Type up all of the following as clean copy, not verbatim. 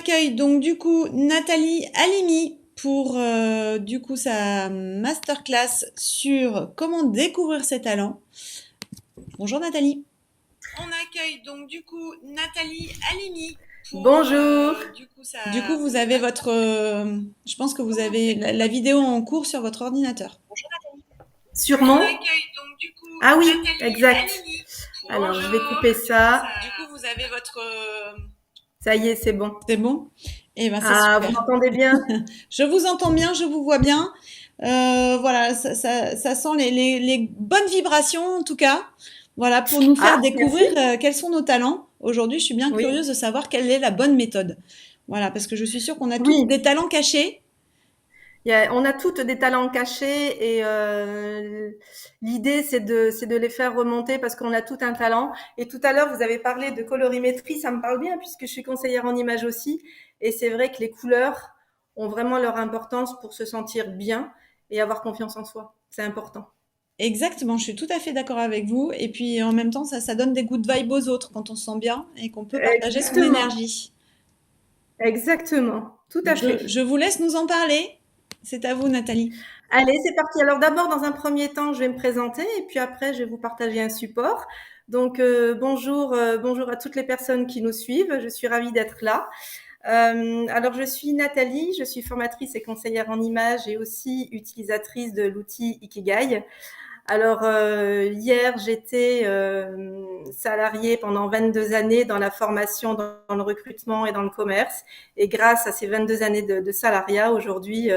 accueille donc du coup Nathalie Halimi pour du coup sa masterclass sur comment découvrir ses talents. Bonjour Nathalie. On accueille donc du coup Nathalie Halimi pour Bonjour. du coup vous avez votre je pense que vous avez la vidéo en cours sur votre ordinateur. Sur On mon... accueille donc du coup Ah oui, Nathalie exact. Halimi. Alors, je Bonjour. vais couper ça. Du coup vous avez votre Ça y est, c'est bon. c'est bon? Eh ben c'est Ah, vous super. m'entendez bien? Je vous entends bien, je vous vois bien. Voilà, ça sent les bonnes vibrations en tout cas. Voilà, pour nous faire Ah, découvrir merci. quels sont nos talents. Aujourd'hui, je suis bien Oui. curieuse de savoir quelle est la bonne méthode. Voilà, parce que je suis sûre qu'on a toutes Oui, des talents cachés. on a toutes des talents cachés et l'idée, c'est de les faire remonter parce qu'on a tout un talent. Et tout à l'heure, vous avez parlé de colorimétrie, ça me parle bien puisque je suis conseillère en image aussi. Et c'est vrai que les couleurs ont vraiment leur importance pour se sentir bien et avoir confiance en soi. C'est important. Exactement, je suis tout à fait d'accord avec vous. Et puis en même temps, ça donne des good vibes aux autres quand on se sent bien et qu'on peut partager son Exactement. énergie. Exactement. Tout à fait. Je vous laisse nous en parler. C'est à vous, Nathalie. Allez, c'est parti. Alors d'abord, dans un premier temps, je vais me présenter et puis après, je vais vous partager un support. Donc bonjour, bonjour à toutes les personnes qui nous suivent. Je suis ravie d'être là. Alors je suis Nathalie, je suis formatrice et conseillère en images et aussi utilisatrice de l'outil Ikigai. Alors hier, j'étais salariée pendant 22 années dans la formation, dans le recrutement et dans le commerce. Et grâce à ces 22 années de salariat, aujourd'hui,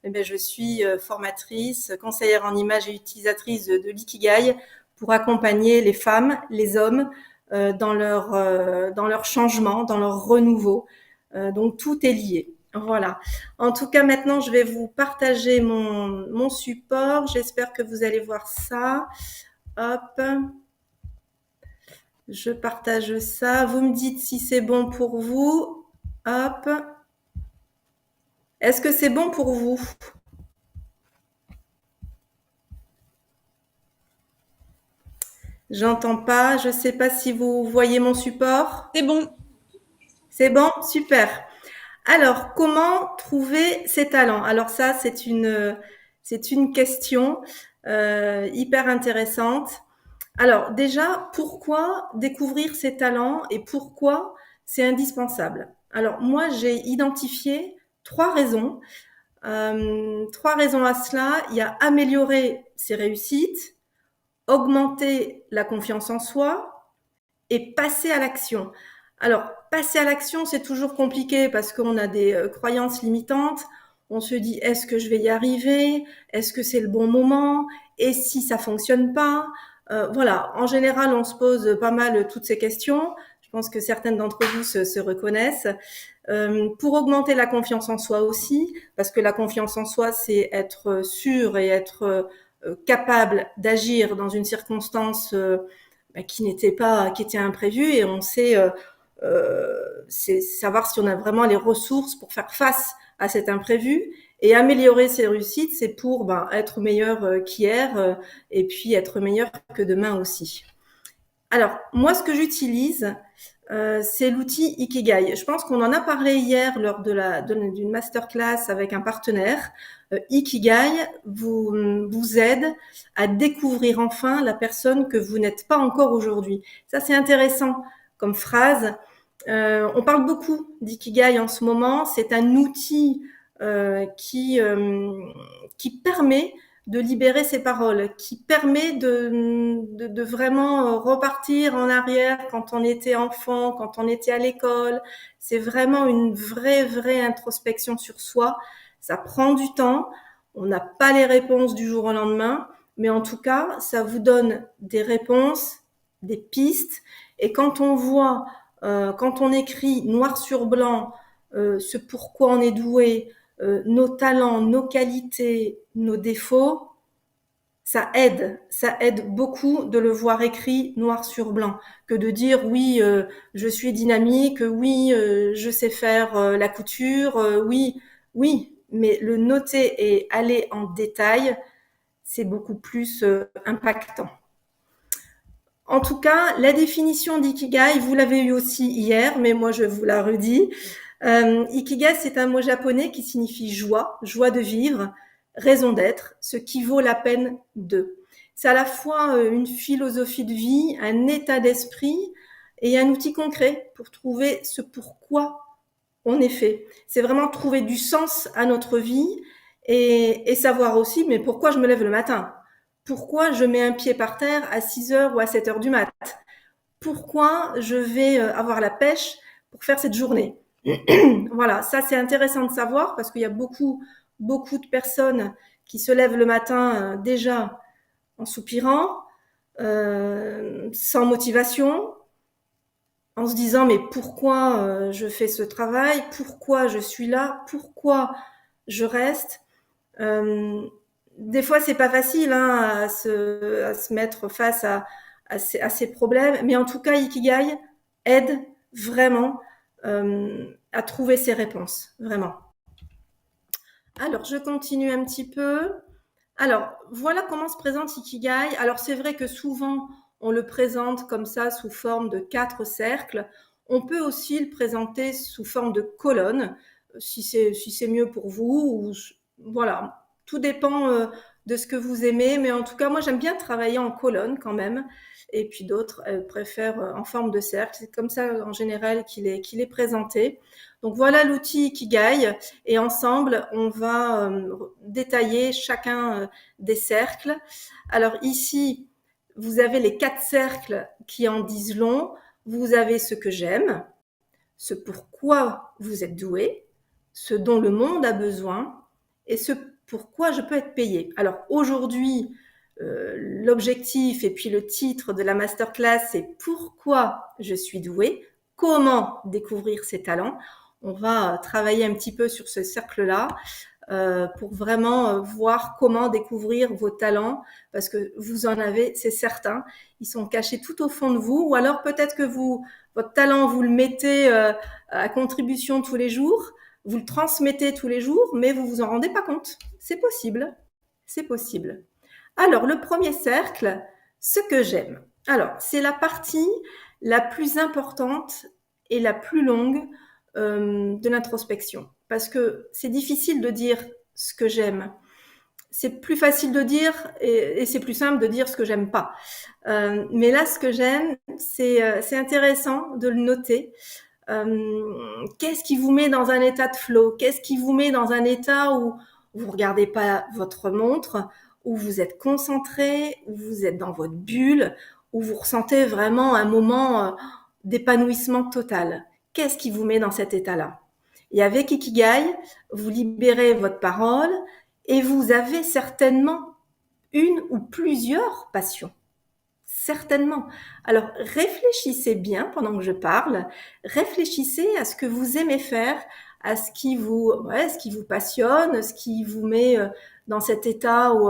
eh je suis formatrice, conseillère en images et utilisatrice de l'Ikigai pour accompagner les femmes, les hommes dans leur changement, dans leur renouveau. Donc tout est lié. Voilà. En tout cas, maintenant, je vais vous partager mon support. J'espère que vous allez voir ça. Hop, je partage ça. Vous me dites si c'est bon pour vous. Hop. Est-ce que c'est bon pour vous? J'entends pas. Je ne sais pas si vous voyez mon support. C'est bon. C'est bon? Super. Alors, comment trouver ses talents? Alors ça, c'est une question hyper intéressante. Alors déjà, pourquoi découvrir ses talents et pourquoi c'est indispensable? Alors moi, j'ai identifié trois raisons. Trois raisons à cela. Il y a améliorer ses réussites, augmenter la confiance en soi et passer à l'action. Alors, passer à l'action, c'est toujours compliqué parce qu'on a des croyances limitantes. On se dit, est-ce que je vais y arriver? Est-ce que c'est le bon moment? Et si ça fonctionne pas? Voilà, en général, on se pose pas mal toutes ces questions. Je pense que certaines d'entre vous se reconnaissent. Pour augmenter la confiance en soi aussi, parce que la confiance en soi, c'est être sûr et être capable d'agir dans une circonstance qui n'était pas, qui était imprévue, et on sait, c'est savoir si on a vraiment les ressources pour faire face à cet imprévu. Et améliorer ses réussites, c'est pour être meilleur qu'hier et puis être meilleur que demain aussi. Alors, moi, ce que j'utilise, c'est l'outil Ikigai. Je pense qu'on en a parlé hier lors d'une masterclass avec un partenaire. Ikigai vous aide à découvrir enfin la personne que vous n'êtes pas encore aujourd'hui. Ça, c'est intéressant comme phrase. On parle beaucoup d'Ikigai en ce moment. C'est un outil qui permet de libérer ses paroles, qui permet de vraiment repartir en arrière quand on était enfant, quand on était à l'école. C'est vraiment une vraie introspection sur soi. Ça prend du temps. On n'a pas les réponses du jour au lendemain, mais en tout cas, ça vous donne des réponses, des pistes. Et quand on voit, quand on écrit noir sur blanc ce pourquoi on est doué, nos talents, nos qualités, nos défauts, ça aide beaucoup de le voir écrit noir sur blanc, que de dire oui, je suis dynamique, oui, je sais faire la couture, oui, oui, mais le noter et aller en détail, c'est beaucoup plus impactant. En tout cas, la définition d'ikigai, vous l'avez eu aussi hier, mais moi je vous la redis. Ikigai, c'est un mot japonais qui signifie joie, joie de vivre, raison d'être, ce qui vaut la peine de. C'est à la fois une philosophie de vie, un état d'esprit et un outil concret pour trouver ce pourquoi on est fait. C'est vraiment trouver du sens à notre vie et savoir aussi, mais pourquoi je me lève le matin? Pourquoi je mets un pied par terre à 6 heures ou à 7 heures du mat? Pourquoi je vais avoir la pêche pour faire cette journée? Voilà, ça c'est intéressant de savoir parce qu'il y a beaucoup de personnes qui se lèvent le matin déjà en soupirant, sans motivation, en se disant mais pourquoi je fais ce travail, pourquoi je suis là, pourquoi je reste. Des fois c'est pas facile à se mettre face à ces problèmes, mais en tout cas Ikigai aide vraiment à trouver ses réponses, vraiment. Alors je continue un petit peu. Alors, voilà comment se présente Ikigai. Alors, c'est vrai que souvent, on le présente comme ça sous forme de 4 cercles. On peut aussi le présenter sous forme de colonnes, si c'est mieux pour vous. Ou, voilà, tout dépend de ce que vous aimez. Mais en tout cas, moi, j'aime bien travailler en colonnes quand même. Et puis d'autres préfèrent en forme de cercle. C'est comme ça, en général, qu'il est présenté. Donc, voilà l'outil Ikigai. Et ensemble, on va détailler chacun des cercles. Alors ici, vous avez les 4 cercles qui en disent long. Vous avez ce que j'aime, ce pourquoi vous êtes doué, ce dont le monde a besoin et ce pourquoi je peux être payé. Alors aujourd'hui, l'objectif et puis le titre de la masterclass, c'est pourquoi je suis doué, comment découvrir ses talents. On va travailler un petit peu sur ce cercle-là pour vraiment voir comment découvrir vos talents, parce que vous en avez, c'est certain, ils sont cachés tout au fond de vous, ou alors peut-être que votre talent, vous le mettez à contribution tous les jours, vous le transmettez tous les jours, mais vous vous en rendez pas compte. C'est possible, c'est possible. Alors, le premier cercle, ce que j'aime. Alors, c'est la partie la plus importante et la plus longue de l'introspection. Parce que c'est difficile de dire ce que j'aime. C'est plus facile de dire et c'est plus simple de dire ce que j'aime pas. Mais là, ce que j'aime, c'est intéressant de le noter. Qu'est-ce qui vous met dans un état de flow? Qu'est-ce qui vous met dans un état où vous regardez pas votre montre, où vous êtes concentré, où vous êtes dans votre bulle, où vous ressentez vraiment un moment d'épanouissement total? Qu'est-ce qui vous met dans cet état-là? Et avec Ikigai, vous libérez votre parole et vous avez certainement une ou plusieurs passions. Certainement. Alors, réfléchissez bien pendant que je parle. Réfléchissez à ce que vous aimez faire, à ce qui vous passionne, ce qui vous met dans cet état où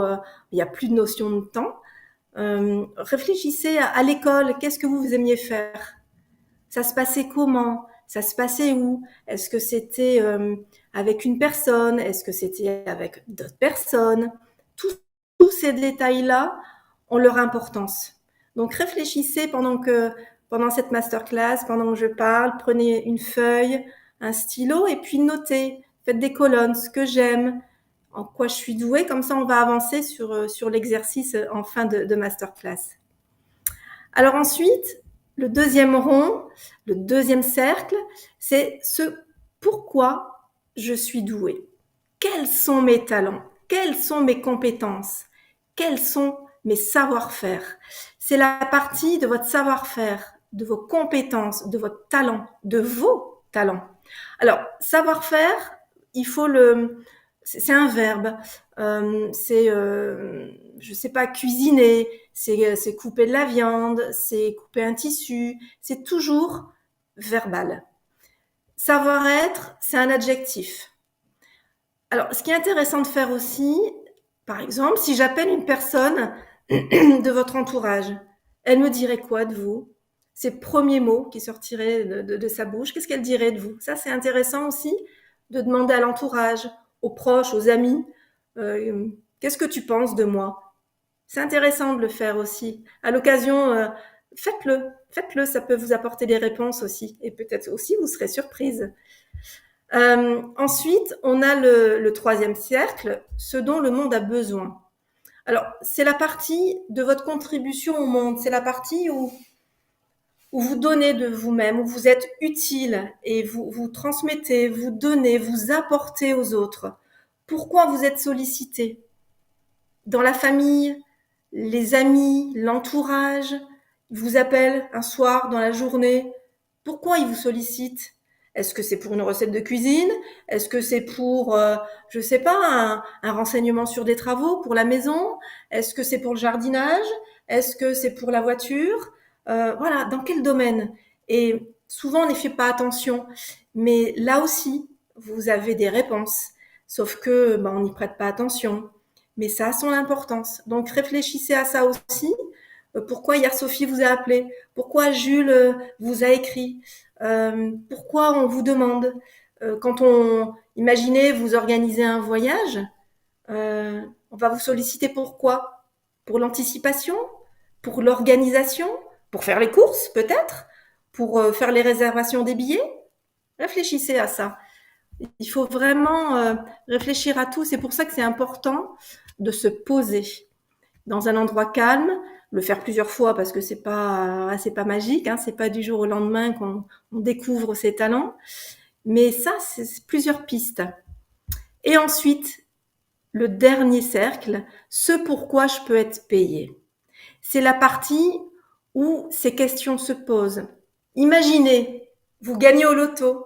il n'y a plus de notion de temps. Réfléchissez à l'école. Qu'est-ce que vous aimiez faire? Ça se passait comment? Ça se passait où? Est-ce que c'était avec une personne? Est-ce que c'était avec d'autres personnes? Tous ces détails-là ont leur importance. Donc réfléchissez pendant cette masterclass, pendant que je parle, prenez une feuille, un stylo et puis notez. Faites des colonnes, ce que j'aime, en quoi je suis douée. Comme ça, on va avancer sur l'exercice en fin de masterclass. Alors ensuite, le deuxième rond, le deuxième cercle, c'est ce pourquoi je suis douée. Quels sont mes talents? Quelles sont mes compétences? Quels sont mes savoir-faire? C'est la partie de votre savoir-faire, de vos compétences, de votre talent, de vos talents. Alors, savoir-faire, c'est un verbe. Je sais pas, cuisiner, c'est couper de la viande, c'est couper un tissu. C'est toujours verbal. Savoir-être, c'est un adjectif. Alors, ce qui est intéressant de faire aussi, par exemple, si j'appelle une personne de votre entourage, elle me dirait quoi de vous? Ses premiers mots qui sortiraient de sa bouche, qu'est-ce qu'elle dirait de vous? Ça, c'est intéressant aussi de demander à l'entourage, aux proches, aux amis, qu'est-ce que tu penses de moi? C'est intéressant de le faire aussi. À l'occasion, faites-le, ça peut vous apporter des réponses aussi. Et peut-être aussi, vous serez surprise. Ensuite, on a le troisième cercle, ce dont le monde a besoin. Alors, c'est la partie de votre contribution au monde, c'est la partie où vous donnez de vous-même, où vous êtes utile et vous transmettez, vous donnez, vous apportez aux autres. Pourquoi vous êtes sollicité? Dans la famille, les amis, l'entourage, ils vous appellent un soir dans la journée. Pourquoi ils vous sollicitent? Est-ce que c'est pour une recette de cuisine? Est-ce que c'est pour, je sais pas, un renseignement sur des travaux pour la maison? Est-ce que c'est pour le jardinage? Est-ce que c'est pour la voiture? Voilà, dans quel domaine? Et souvent, on n'y fait pas attention. Mais là aussi, vous avez des réponses. Sauf que, on n'y prête pas attention. Mais ça a son importance. Donc, réfléchissez à ça aussi. Pourquoi hier Sophie vous a appelé? Pourquoi Jules vous a écrit? Pourquoi on vous demande? Quand imaginez, vous organisez un voyage, on va vous solliciter pourquoi? Pour l'anticipation? Pour l'organisation? Pour faire les courses, peut-être? Pour faire les réservations des billets? Réfléchissez à ça. Il faut vraiment réfléchir à tout. C'est pour ça que c'est important de se poser dans un endroit calme, le faire plusieurs fois parce que c'est pas magique, hein, c'est pas du jour au lendemain qu'on découvre ses talents. Mais ça, c'est plusieurs pistes. Et ensuite, le dernier cercle, ce pourquoi je peux être payé. C'est la partie où ces questions se posent. Imaginez, vous gagnez au loto.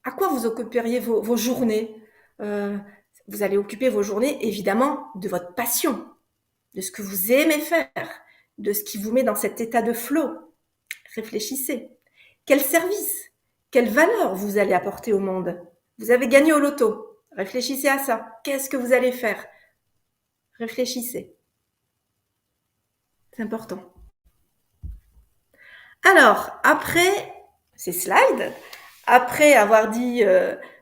À quoi vous occuperiez vos journées? Vous allez occuper vos journées, évidemment, de votre passion, de ce que vous aimez faire, de ce qui vous met dans cet état de flow. Réfléchissez. Quel service, quelle valeur vous allez apporter au monde? Vous avez gagné au loto. Réfléchissez à ça. Qu'est-ce que vous allez faire? Réfléchissez. C'est important. Alors, après ces slides, après avoir dit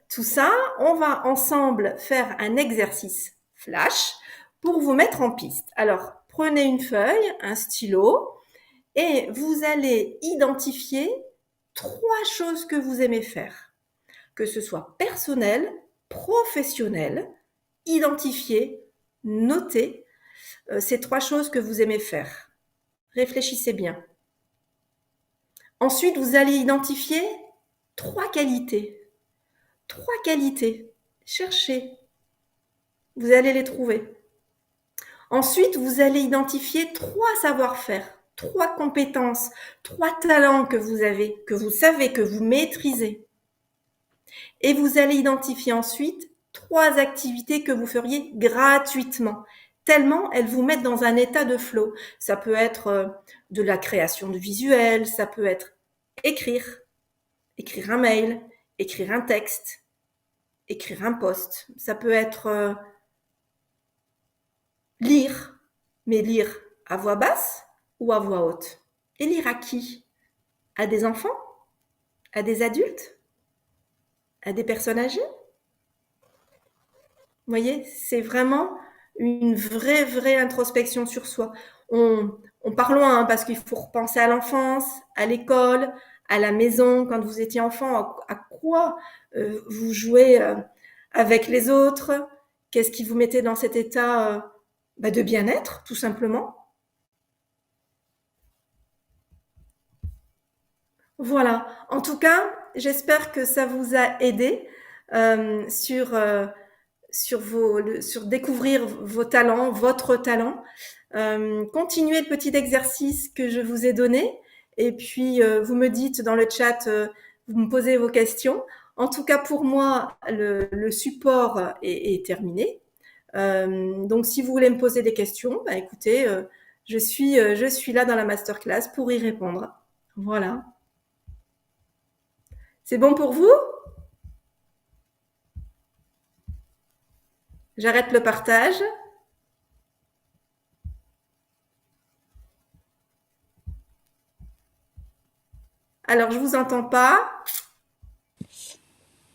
tout ça, on va ensemble faire un exercice flash pour vous mettre en piste. Alors, prenez une feuille, un stylo, et vous allez identifier 3 choses que vous aimez faire. Que ce soit personnel, professionnel, identifier, noter ces 3 choses que vous aimez faire. Réfléchissez bien. Ensuite, vous allez identifier 3 qualités. 3 qualités. Cherchez. Vous allez les trouver. Ensuite, vous allez identifier 3 savoir-faire, 3 compétences, 3 talents que vous avez, que vous savez, que vous maîtrisez. Et vous allez identifier ensuite 3 activités que vous feriez gratuitement, tellement elles vous mettent dans un état de flow. Ça peut être de la création de visuels, ça peut être écrire un mail, écrire un texte, écrire un post. Ça peut être lire, mais lire à voix basse ou à voix haute. Et lire à qui? À des enfants? À des adultes? À des personnes âgées? Vous voyez, c'est vraiment une vraie introspection sur soi. On part loin hein, parce qu'il faut repenser à l'enfance, à l'école, à la maison, quand vous étiez enfant, à quoi vous jouez avec les autres, qu'est-ce qui vous mettait dans cet état de bien-être, tout simplement. Voilà. En tout cas, j'espère que ça vous a aidé sur découvrir vos talents, votre talent. Continuez le petit exercice que je vous ai donné et puis vous me dites dans le chat, vous me posez vos questions. En tout cas, pour moi, le support est terminé. Donc, si vous voulez me poser des questions, écoutez, je suis là dans la masterclass pour y répondre. Voilà. C'est bon pour vous? J'arrête le partage. Alors, je vous entends pas.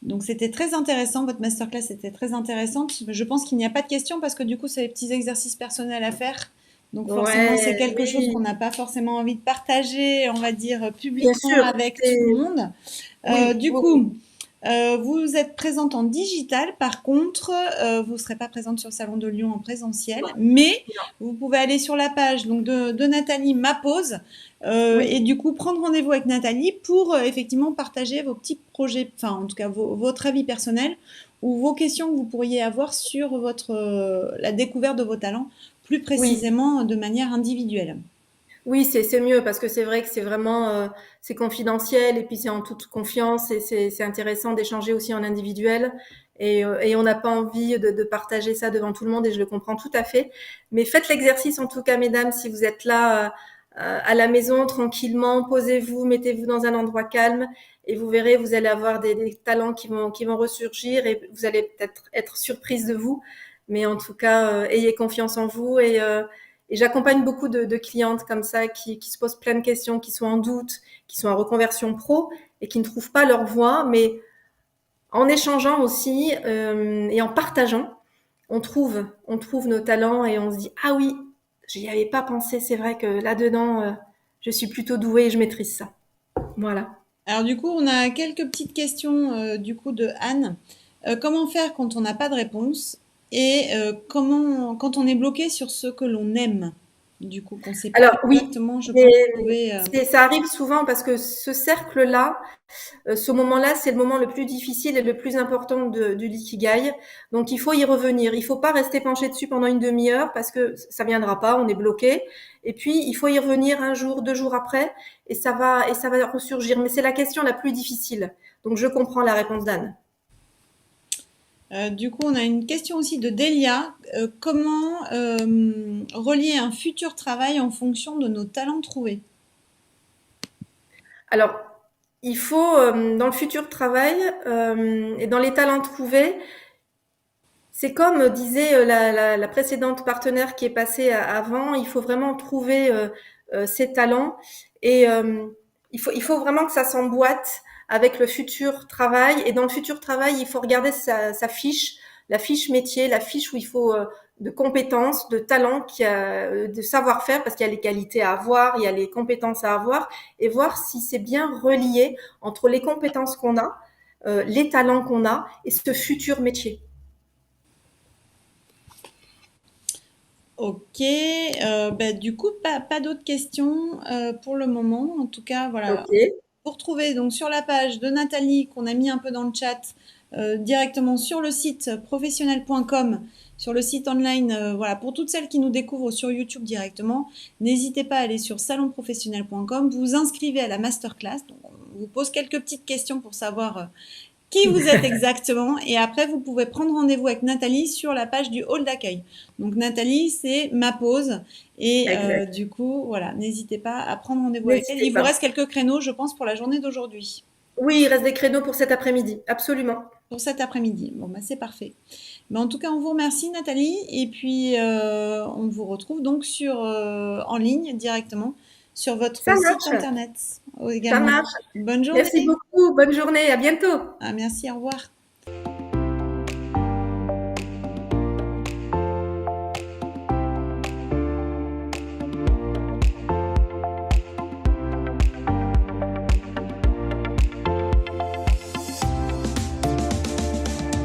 Donc c'était très intéressant, votre masterclass était très intéressante. Je pense qu'il n'y a pas de questions parce que du coup, c'est des petits exercices personnels à faire. Donc forcément, c'est quelque chose qu'on n'a pas forcément envie de partager, on va dire, Bien publiquement sûr. avec tout le monde. Oui, Du oui, coup, Vous êtes présente en digital, par contre, vous ne serez pas présente sur le Salon de Lyon en présentiel, Non, mais non. vous pouvez aller sur la page donc, de Nathalie Ma Pause Oui, et du coup prendre rendez-vous avec Nathalie pour effectivement partager vos petits projets, enfin en tout cas votre avis personnel ou vos questions que vous pourriez avoir sur la découverte de vos talents, plus oui. précisément de manière individuelle. Oui, c'est mieux parce que c'est vrai que c'est vraiment c'est confidentiel et puis c'est en toute confiance et c'est intéressant d'échanger aussi en individuel et on n'a pas envie de partager ça devant tout le monde et je le comprends tout à fait. Mais faites l'exercice en tout cas, mesdames, si vous êtes là à la maison tranquillement, posez-vous, mettez-vous dans un endroit calme et vous verrez, vous allez avoir des talents qui vont ressurgir et vous allez peut-être être surprise de vous. Mais en tout cas, ayez confiance en vous et j'accompagne beaucoup de clientes comme ça qui se posent plein de questions, qui sont en doute, qui sont en reconversion pro et qui ne trouvent pas leur voie. Mais en échangeant aussi et en partageant, on trouve nos talents et on se dit ah oui, j'y avais pas pensé. C'est vrai que là-dedans, je suis plutôt douée et je maîtrise ça. Voilà. Alors du coup, on a quelques petites questions du coup de Anne. Comment faire quand on n'a pas de réponse et comment quand on est bloqué sur ce que l'on aime, du coup, qu'on ne sait pas Alors oui, exactement, je pense, mais trouver. ça arrive souvent parce que ce cercle-là, ce moment-là, c'est le moment le plus difficile et le plus important du l'ikigai. Donc, il faut y revenir. Il faut pas rester penché dessus pendant une demi-heure parce que ça viendra pas, on est bloqué. Et puis, il faut y revenir un jour, 2 jours après, et ça va ressurgir. Mais c'est la question la plus difficile. Donc, je comprends la réponse d'Anne. Du coup, on a une question aussi de Delia. Comment relier un futur travail en fonction de nos talents trouvés? Alors, il faut, dans le futur travail et dans les talents trouvés, c'est comme disait la précédente partenaire qui est passée avant, il faut vraiment trouver ses talents et il faut vraiment que ça s'emboîte avec le futur travail. Et dans le futur travail, il faut regarder sa fiche, la fiche métier, la fiche où il faut de compétences, de talents, de savoir-faire, parce qu'il y a les qualités à avoir, il y a les compétences à avoir, et voir si c'est bien relié entre les compétences qu'on a, les talents qu'on a et ce futur métier. Ok, bah, du coup, pas d'autres questions pour le moment. En tout cas, voilà. Ok. Vous retrouvez donc sur la page de Nathalie qu'on a mis un peu dans le chat, directement sur le site professionnel.com, sur le site online. Voilà, pour toutes celles qui nous découvrent sur YouTube directement, n'hésitez pas à aller sur salonprofessionnel.com, vous vous inscrivez à la masterclass. Donc, on vous pose quelques petites questions pour savoir qui vous êtes exactement. Et après, vous pouvez prendre rendez-vous avec Nathalie sur la page du hall d'accueil. Donc Nathalie, c'est ma pause. Et Exact. du coup, voilà, n'hésitez pas à prendre rendez-vous avec elle. N'hésitez Il vous pas. reste quelques créneaux, je pense, pour la journée d'aujourd'hui, Oui, il reste des créneaux pour cet après-midi. Absolument. pour cet après-midi. Bon, bah, c'est parfait. Mais en tout cas, on vous remercie, Nathalie. Et puis, on vous retrouve donc en ligne directement sur votre Ça site marche. internet Ça également. marche. Bonne Merci journée. beaucoup. Bonne journée. À bientôt. Ah, merci, au revoir.